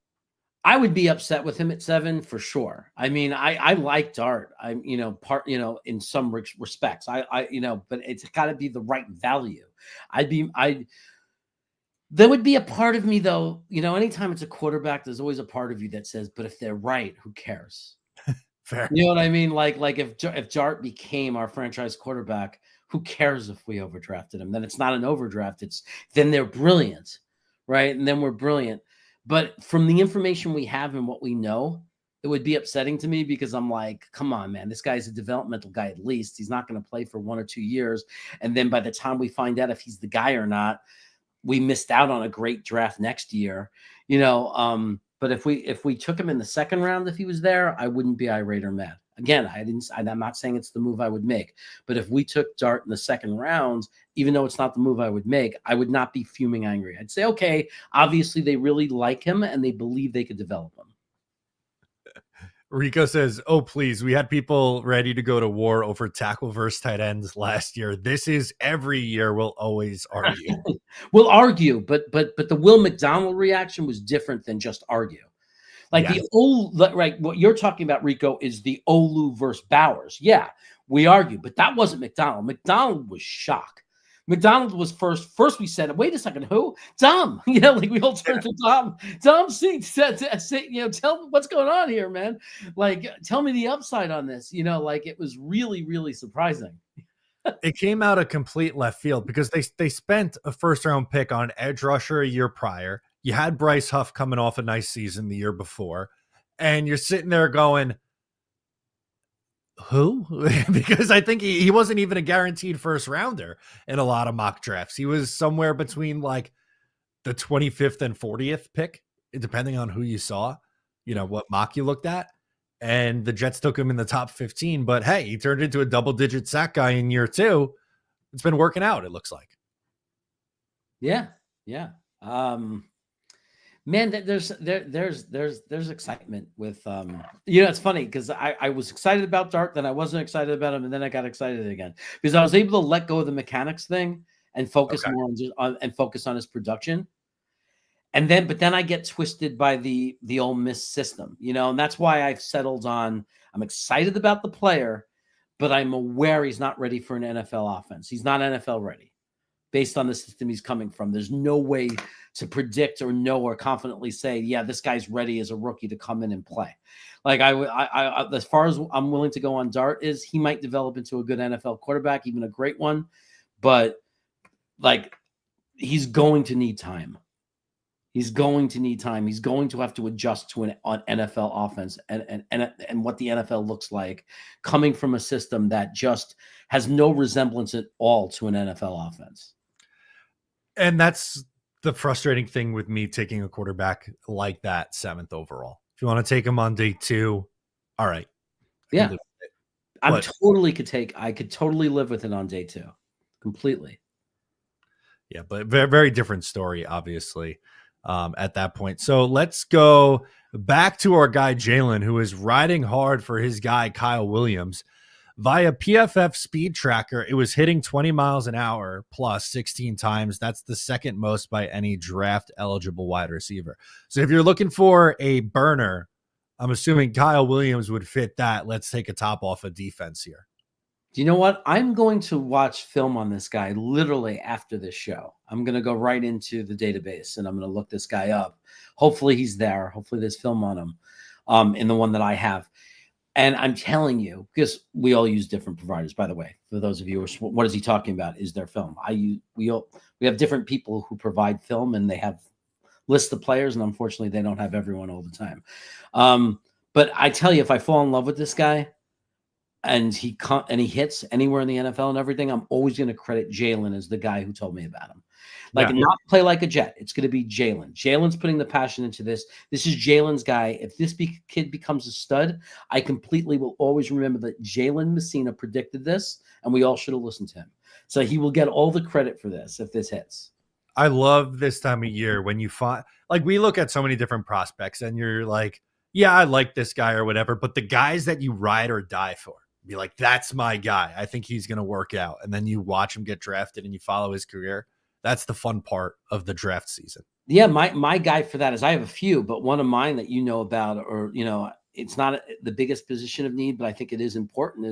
I would be upset with him at 7 for sure. I mean, I like Dart. I'm, in some respects, but it's got to be the right value. There would be a part of me though, anytime it's a quarterback, there's always a part of you that says, but if they're right, who cares? Fair. You know what I mean? Like if Dart became our franchise quarterback, who cares if we overdrafted him? Then it's not an overdraft. Then they're brilliant, right? And then we're brilliant. But from the information we have and what we know, it would be upsetting to me because I'm like, come on, man, this guy's a developmental guy at least. He's not going to play for 1 or 2 years. And then by the time we find out if he's the guy or not, we missed out on a great draft next year, but if we took him in the second round, if he was there, I wouldn't be irate or mad. Again, I'm not saying it's the move I would make, but if we took Dart in the second round, even though it's not the move I would make, I would not be fuming angry. I'd say, okay, obviously they really like him and they believe they could develop him. Rico says, oh, please, we had people ready to go to war over tackle versus tight ends last year. This is every year. We'll always argue. We'll argue, but the Will McDonald reaction was different than just argue. Like right, what you're talking about, Rico, is the Olu versus Bowers. Yeah, we argue, but that wasn't McDonald. McDonald was shocked. McDonald was first. First, we said, "Wait a second, who? Dom." We all turned to Dom. Dom, said, tell me what's going on here, man. Like, tell me the upside on this. It was really, really surprising. It came out of complete left field because they spent a first-round pick on an edge rusher a year prior. You had Bryce Huff coming off a nice season the year before, and you're sitting there going, who? Because I think he wasn't even a guaranteed first rounder in a lot of mock drafts. He was somewhere between like the 25th and 40th pick, depending on who you saw, what mock you looked at. And the Jets took him in the top 15. But hey, he turned into a double-digit sack guy in year 2. It's been working out, it looks like. Yeah. Man, there's excitement with it's funny because I was excited about Dart, then I wasn't excited about him, and then I got excited again because I was able to let go of the mechanics thing and focus more on his production. But then I get twisted by the Ole Miss system, and that's why I've settled on I'm excited about the player, but I'm aware he's not ready for an NFL offense. He's not NFL ready based on the system he's coming from. There's no way to predict or know or confidently say, yeah, this guy's ready as a rookie to come in and play. Like I as far as I'm willing to go on Dart is he might develop into a good NFL quarterback, even a great one, but like he's going to need time. He's going to need time. He's going to have to adjust to an NFL offense and what the NFL looks like coming from a system that just has no resemblance at all to an NFL offense. And that's the frustrating thing with me taking a quarterback like that 7th overall. If you want to take him on day 2, all right. Yeah. I could totally live with it on day 2. Completely. Yeah, but very, very different story, obviously, at that point. So let's go back to our guy, Jalen, who is riding hard for his guy, Kyle Williams. Via PFF speed tracker, it was hitting 20 miles an hour plus 16 times. That's the second most by any draft eligible wide receiver. So if you're looking for a burner, I'm assuming Kyle Williams would fit that. Let's take a top off of defense here. Do you know what? I'm going to watch film on this guy literally after this show. I'm going to go right into the database and I'm going to look this guy up. Hopefully he's there. Hopefully there's film on him in the one that I have. And I'm telling you, because we all use different providers, by the way, for those of you, what is he talking about? Is there film? We have different people who provide film and they have lists of players. And unfortunately, they don't have everyone all the time. But I tell you, if I fall in love with this guy and he hits anywhere in the NFL and everything, I'm always going to credit Jalen as the guy who told me about him. Not play like a Jet. It's going to be Jalen. Jalen's putting the passion into this. This is Jalen's guy. If this kid becomes a stud, I completely will always remember that Jalen Messina predicted this, and we all should have listened to him. So he will get all the credit for this if this hits. I love this time of year when you find, like, we look at so many different prospects, and you're like, yeah, I like this guy or whatever, but the guys that you ride or die for, be like, that's my guy. I think he's going to work out. And then you watch him get drafted and you follow his career. That's the fun part of the draft season. Yeah, my guy for that is, I have a few, but one of mine that you know about, or it's not the biggest position of need, but I think it is important,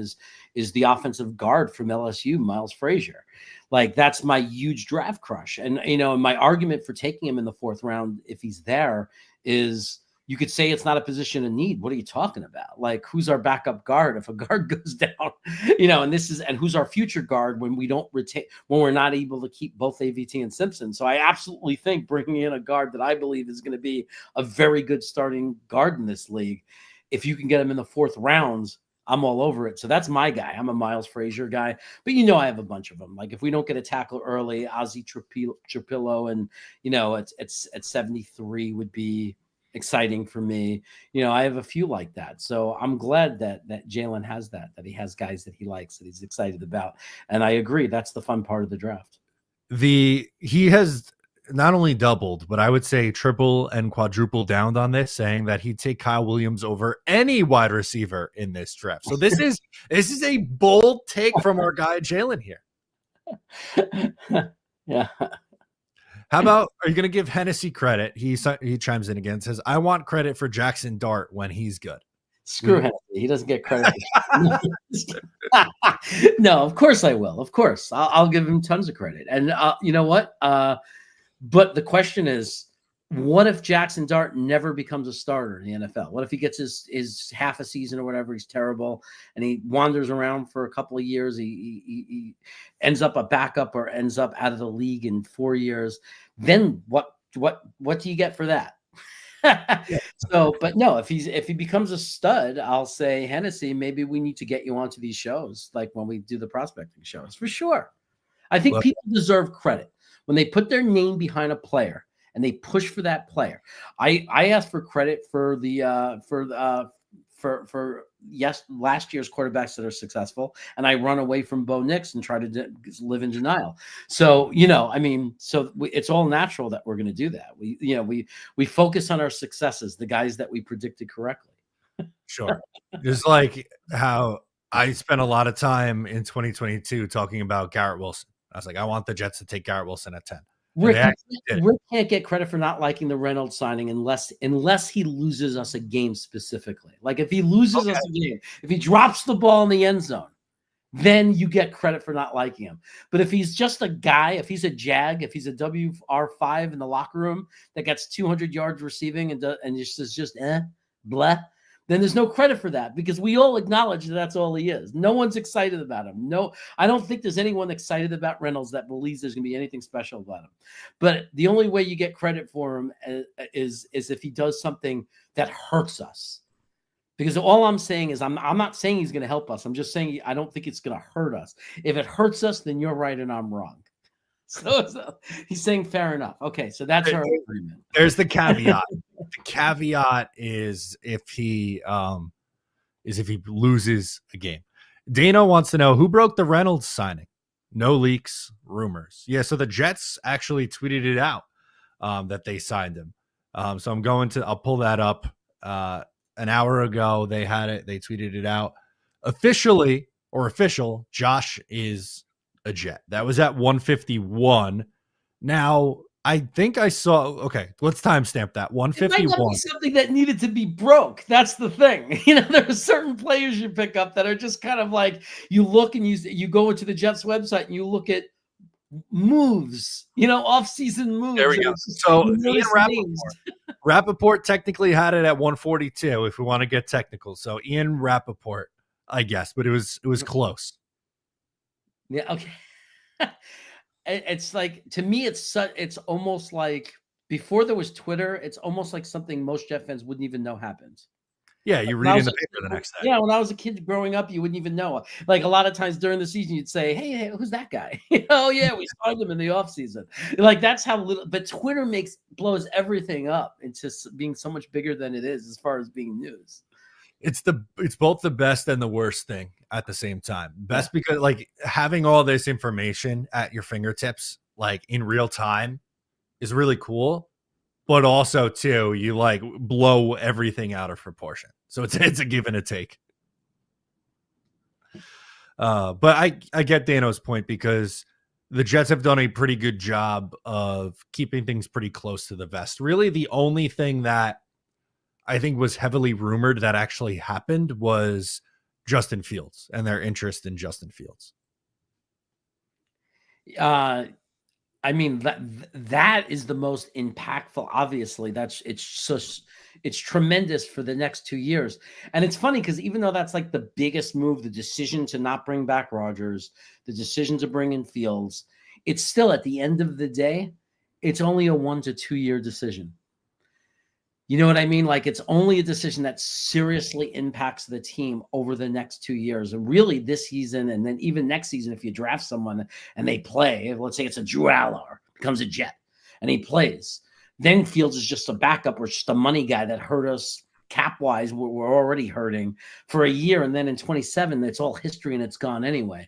is the offensive guard from LSU, Miles Frazier. Like, that's my huge draft crush. And my argument for taking him in the 4th round, if he's there, is you could say it's not a position of need. What are you talking about? Like, who's our backup guard if a guard goes down? And who's our future guard when we don't retain, when we're not able to keep both AVT and Simpson? So I absolutely think bringing in a guard that I believe is going to be a very good starting guard in this league, if you can get him in the 4th rounds, I'm all over it. So that's my guy. I'm a Miles Frazier guy, but I have a bunch of them. Like, if we don't get a tackle early, Ozzy Trapillo, and it's at 73 would be exciting for me. I have a few like that. So I'm glad that Jalen has that he has guys that he likes, that he's excited about. And I agree, that's the fun part of the draft. He has not only doubled, but I would say triple and quadruple down on this, saying that he'd take Kyle Williams over any wide receiver in this draft. So this is a bold take from our guy Jalen here. Yeah. How about, are you going to give Hennessy credit? He chimes in again, says, I want credit for Jackson Dart when he's good. Screw Hennessy. He doesn't get credit. No, of course I will. Of course. I'll give him tons of credit. And you know what? But the question is, what if Jackson Dart never becomes a starter in the NFL? What if he gets his half a season or whatever, he's terrible, and he wanders around for a couple of years, he ends up a backup or ends up out of the league in 4 years? Then what do you get for that? So, but no, if he becomes a stud, I'll say, Hennessy, maybe we need to get you onto these shows, like when we do the prospecting shows, for sure. I think people deserve credit when they put their name behind a player and they push for that player. I ask for credit for last year's quarterbacks that are successful, and I run away from Bo Nix and try to live in denial. So it's all natural that we're going to do that. We focus on our successes, the guys that we predicted correctly. Sure. Just like how I spent a lot of time in 2022 talking about Garrett Wilson. I was like, I want the Jets to take Garrett Wilson at 10. Rick can't get credit for not liking the Reynolds signing unless he loses us a game specifically. Like, if he loses us a game, if he drops the ball in the end zone, then you get credit for not liking him. But if he's just a guy, if he's a jag, if he's a WR5 in the locker room that gets 200 yards receiving and is just blah, then there's no credit for that, because we all acknowledge that that's all he is. No one's excited about him. No, I don't think there's anyone excited about Reynolds that believes there's going to be anything special about him. But the only way you get credit for him is if he does something that hurts us. Because all I'm saying is, I'm not saying he's going to help us. I'm just saying I don't think it's going to hurt us. If it hurts us, then you're right and I'm wrong. So he's saying fair enough. Okay, so that's our agreement. There's the caveat. The caveat is if he loses a game. Dana wants to know who broke the Reynolds signing. No leaks, rumors. Yeah, so the Jets actually tweeted it out that they signed him. So I'll pull that up. An hour ago, they had it. They tweeted it out. Official, Josh is a Jet. That was at 151. Now, I think I saw, okay, let's timestamp that. 151. It might not be something that needed to be broke. That's the thing. There are certain players you pick up that are just kind of like, you look and you go into the Jets website and you look at moves, off-season moves. There we go. So Ian Rappaport technically had it at 142 if we want to get technical. So Ian Rappaport, I guess, but it was close. Yeah, okay. It's like, to me, it's almost like, before there was Twitter, it's almost like something most Jet fans wouldn't even know happened. Yeah, you read in the paper the next day. Yeah, when I was a kid growing up, you wouldn't even know. Like, a lot of times during the season, you'd say, hey, who's that guy? Oh, yeah, we signed him in the offseason. Like, that's how little. But Twitter blows everything up into being so much bigger than it is as far as being news. It's both the best and the worst thing at the same time. Best because, like, having all this information at your fingertips, like, in real time, is really cool. But also, too, you like blow everything out of proportion. So it's a give and a take. But I get Dano's point, because the Jets have done a pretty good job of keeping things pretty close to the vest. Really, the only thing that I think was heavily rumored that actually happened was Justin Fields and their interest in Justin Fields. I mean, that is the most impactful. Obviously, it's tremendous for the next 2 years. And it's funny because even though that's like the biggest move, the decision to not bring back Rodgers, the decision to bring in Fields, it's still at the end of the day, it's only a 1 to 2 year decision. You know what I mean? Like, it's only a decision that seriously impacts the team over the next 2 years. And really this season, and then even next season, if you draft someone and they play, let's say it's a Drew Aller, becomes a Jet, and he plays, then Fields is just a backup or just a money guy that hurt us cap-wise. We're already hurting for a year. And then in 27, it's all history and it's gone anyway.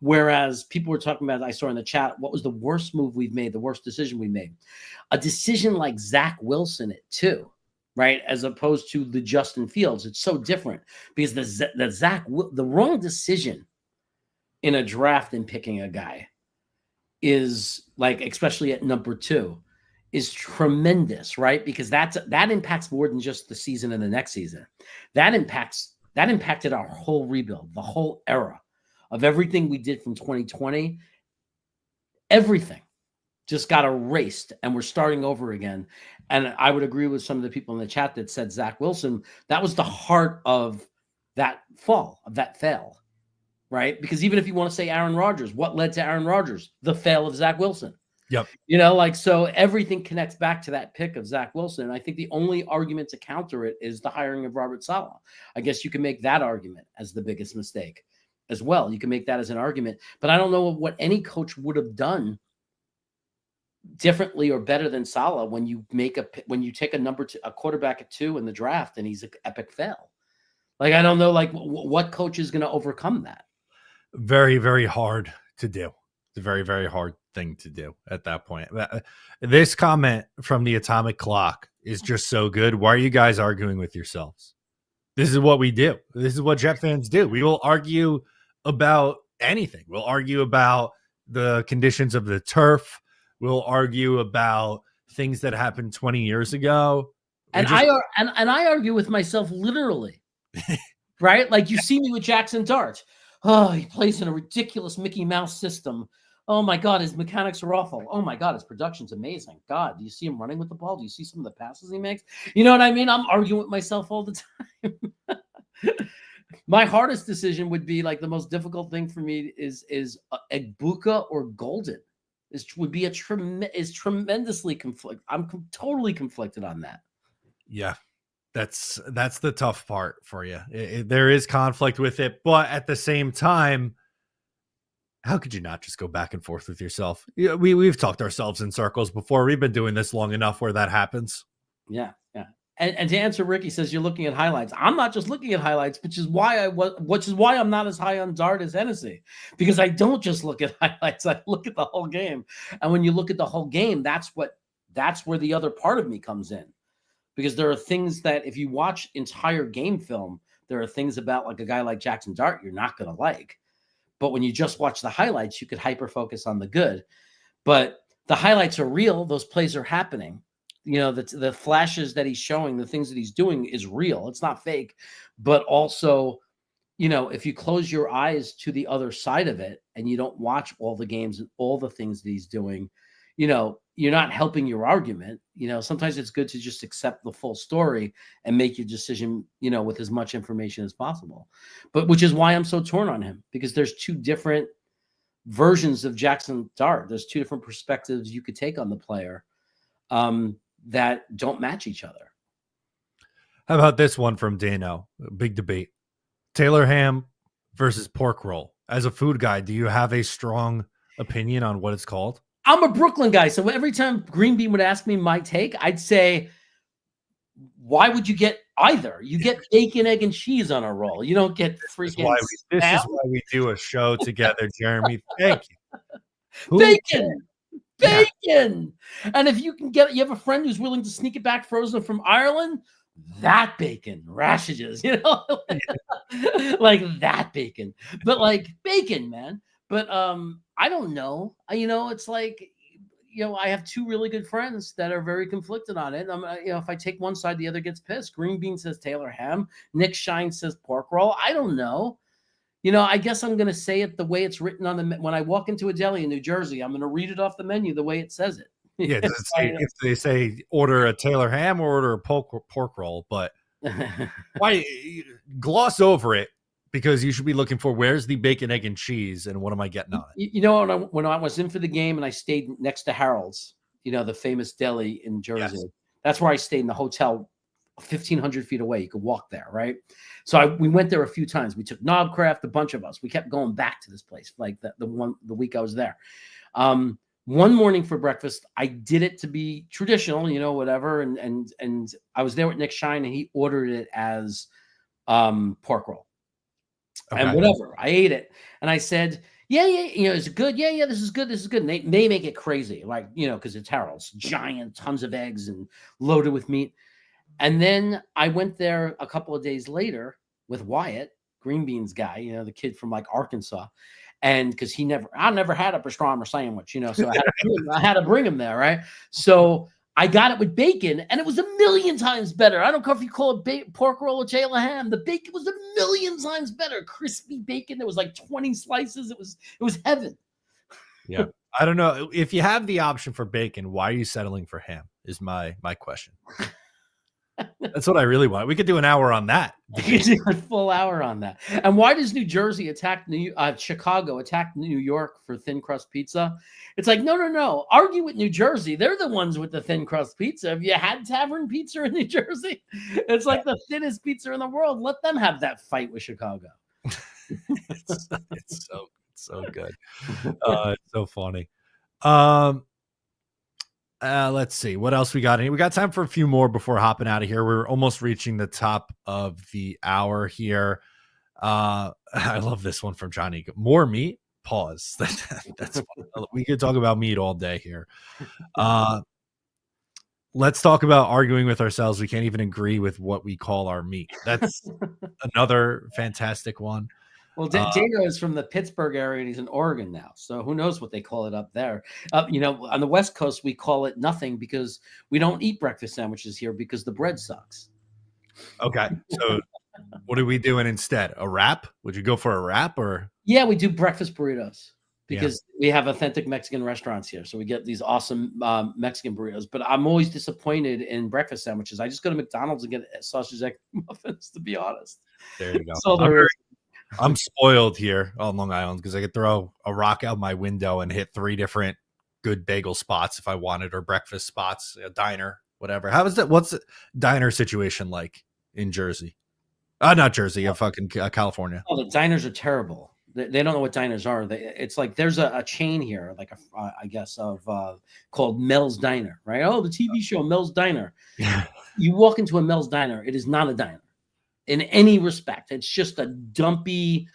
Whereas people were talking about, I saw in the chat, what was the worst move we've made, the worst decision we made? A decision like Zach Wilson at 2, right? As opposed to the Justin Fields. It's so different because the wrong decision in a draft in picking a guy is like, especially at number 2, is tremendous, right? Because that impacts more than just the season and the next season. That impacted our whole rebuild, the whole era of everything we did from 2020. Everything just got erased and we're starting over again. And I would agree with some of the people in the chat that said Zach Wilson, that was the heart of that fall, of that fail, right? Because even if you want to say Aaron Rodgers, what led to Aaron Rodgers? The fail of Zach Wilson. Yep. You know, like, so everything connects back to that pick of Zach Wilson. And I think the only argument to counter it is the hiring of Robert Saleh. I guess you can make that argument as the biggest mistake as well. You can make that as an argument, but I don't know what any coach would have done differently or better than Saleh when you take a quarterback at 2 in the draft and he's an epic fail. Like, I don't know, like what coach is going to overcome that? Very, very hard to do. It's a very, very hard thing to do at that point. This comment from the Atomic Clock is just so good. Why are you guys arguing with yourselves? This is what we do. This is what Jet fans do. We will argue about anything. We'll argue about the conditions of the turf. We'll argue about things that happened 20 years ago. And I argue with myself literally, right? Like, you see me with Jackson Dart. Oh, he plays in a ridiculous Mickey Mouse system. Oh my God, his mechanics are awful. Oh my God, his production's amazing. God, do you see him running with the ball? Do you see some of the passes he makes? You know what I mean? I'm arguing with myself all the time. My hardest decision would be, like, the most difficult thing for me is 𝐒𝐿BUCA or Golden. Would be tremendously conflict. I'm totally conflicted on that. Yeah, that's the tough part for you. There is conflict with it, but at the same time, how could you not just go back and forth with yourself? We've talked ourselves in circles before. We've been doing this long enough where that happens. Yeah. And to answer, Ricky says you're looking at highlights. I'm not just looking at highlights, which is why I'm not as high on Dart as Hennessy, because I don't just look at highlights. I look at the whole game. And when you look at the whole game, that's where the other part of me comes in, because there are things that if you watch entire game film, there are things about, like, a guy like Jackson Dart you're not going to like. But when you just watch the highlights, you could hyper focus on the good. But the highlights are real. Those plays are happening. You know, the flashes that he's showing, the things that he's doing is real. It's not fake. But also, you know, if you close your eyes to the other side of it and you don't watch all the games and all the things that he's doing, you know, you're not helping your argument. You know, sometimes it's good to just accept the full story and make your decision, you know, with as much information as possible. But which is why I'm so torn on him, because there's 2 different versions of Jackson Dart. There's 2 different perspectives you could take on the player that don't match each other. How about this one from Dano? Big debate. Taylor ham versus pork roll. As a food guy, do you have a strong opinion on what it's called? I'm a Brooklyn guy, so every time Green Bean would ask me my take, I'd say, why would you get either? You get bacon, egg, and cheese on a roll. You don't get freaking This is why we do a show together, Jeremy. Thank you. Bacon! Bacon! And if you can you have a friend who's willing to sneak it back frozen from Ireland, that bacon, rashages, you know? Like that bacon. But, like, bacon, man. But I don't know. It's like, I have two really good friends that are very conflicted on it. If I take one side, the other gets pissed. Green Bean says Taylor ham. Nick Shine says pork roll. I don't know. I guess I'm going to say it the way it's written on the when I walk into a deli in New Jersey, I'm going to read it off the menu the way it says it. Yeah, if they say order a Taylor ham or order a pork roll, but why gloss over it? Because you should be looking for where's the bacon, egg, and cheese, and what am I getting on it? When I was in for the game and I stayed next to Harold's, the famous deli in Jersey. Yes. That's where I stayed in the hotel 1,500 feet away. You could walk there, right? So we went there a few times. We took Knobcraft, a bunch of us. We kept going back to this place, like the week I was there. One morning for breakfast, I did it to be traditional, whatever. And I was there with Nick Shine, and he ordered it as pork roll. Okay. And whatever, I ate it, and I said, "Yeah, is it good? Yeah, this is good. This is good." And they make it crazy, like because it's Harold's, giant, tons of eggs and loaded with meat. And then I went there a couple of days later with Wyatt, Green Beans guy, the kid from like Arkansas, and because I never had a pastrami sandwich, so I had to bring him there, right? So I got it with bacon, and it was 1,000,000 times better. I don't care if you call it pork roll or Taylor ham. The bacon was 1,000,000 times better. Crispy bacon. There was like 20 slices. It was heaven. Yeah. I don't know. If you have the option for bacon, why are you settling for ham is my question. That's what I really want. We could do an hour on that. You could do a full hour on that. And why does New Jersey attack Chicago attack New York for thin crust pizza? It's like, no. Argue with New Jersey. They're the ones with the thin crust pizza. Have you had tavern pizza in New Jersey? It's like the thinnest pizza in the world. Let them have that fight with Chicago. It's so good. It's so funny. Let's see what else we got in here. We got time for a few more before hopping out of here. We're almost reaching the top of the hour here. I love this one from Johnny. More meat? Pause. That's we could talk about meat all day here. Let's talk about arguing with ourselves. We can't even agree with what we call our meat. That's another fantastic one. Well, Dano is from the Pittsburgh area, and he's in Oregon now. So who knows what they call it up there? On the West Coast, we call it nothing because we don't eat breakfast sandwiches here because the bread sucks. Okay. So what are we doing instead? A wrap? Would you go for a wrap or? Yeah, we do breakfast burritos because we have authentic Mexican restaurants here. So we get these awesome Mexican burritos. But I'm always disappointed in breakfast sandwiches. I just go to McDonald's and get sausage egg muffins, to be honest. There you go. So I'm spoiled here on Long Island because I could throw a rock out my window and hit 3 different good bagel spots if I wanted, or breakfast spots, a diner, whatever. How is that? What's the diner situation like in Jersey? Not Jersey, fucking California. Oh, the diners are terrible. They don't know what diners are. It's like there's a chain here, like I guess called Mel's Diner, right? Oh, the TV show Mel's Diner. You walk into a Mel's Diner, it is not a diner. In any respect, it's just a dumpy,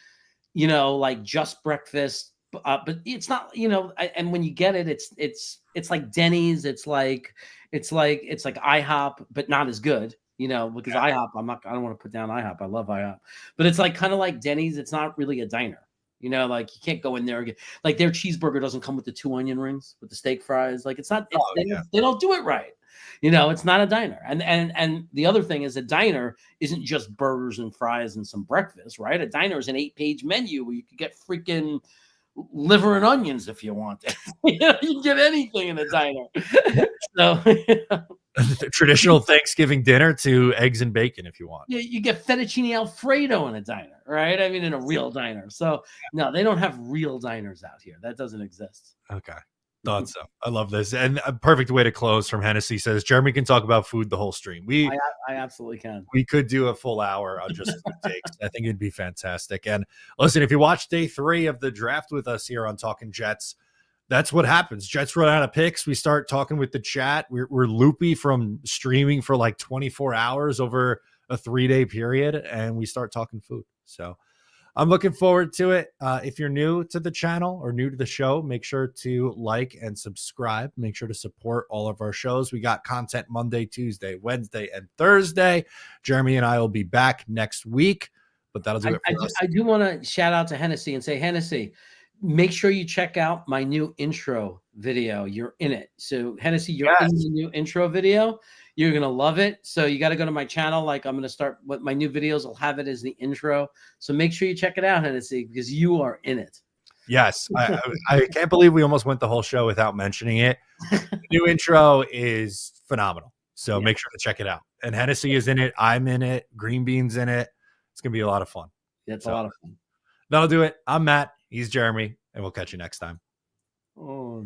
like just breakfast. But it's not, and when you get it, it's like Denny's. It's like IHOP, but not as good, because IHOP. I don't want to put down IHOP. I love IHOP, but it's like kind of like Denny's. It's not really a diner. Like you can't go in there and get, like their cheeseburger doesn't come with the 2 onion rings with the steak fries. Like it's not. They don't do it right. It's not a diner. And the other thing is a diner isn't just burgers and fries and some breakfast, right? A diner is an 8-page menu where you could get freaking liver and onions if you want it. You can get anything in a diner. So the traditional Thanksgiving dinner to eggs and bacon if you want. Yeah, you get fettuccine Alfredo in a diner, right? I mean, in a real diner. So no, they don't have real diners out here. That doesn't exist. Okay. Thought so. I love this. And a perfect way to close from Hennessy says, Jeremy can talk about food the whole stream. I absolutely can. We could do a full hour on just food takes. I think it'd be fantastic. And listen, if you watch day 3 of the draft with us here on Talking Jets, that's what happens. Jets run out of picks. We start talking with the chat. We're loopy from streaming for like 24 hours over a 3-day period, and we start talking food. So I'm looking forward to it. If you're new to the channel or new to the show, make sure to like and subscribe. Make sure to support all of our shows. We got content Monday, Tuesday, Wednesday, and Thursday. Jeremy and I will be back next week, but that'll do it for us. I do want to shout out to Hennessy and say, Hennessy, make sure you check out my new intro video. You're in it. So Hennessy, you're in the new intro video. You're going to love it. So you got to go to my channel. Like I'm going to start with my new videos. I'll have it as the intro. So make sure you check it out, Hennessy, because you are in it. Yes. I can't believe we almost went the whole show without mentioning it. The new intro is phenomenal. So make sure to check it out. And Hennessy is in it. I'm in it. Green Bean's in it. It's going to be a lot of fun. Yeah, it's a lot of fun. That'll do it. I'm Matt. He's Jeremy. And we'll catch you next time. Oh.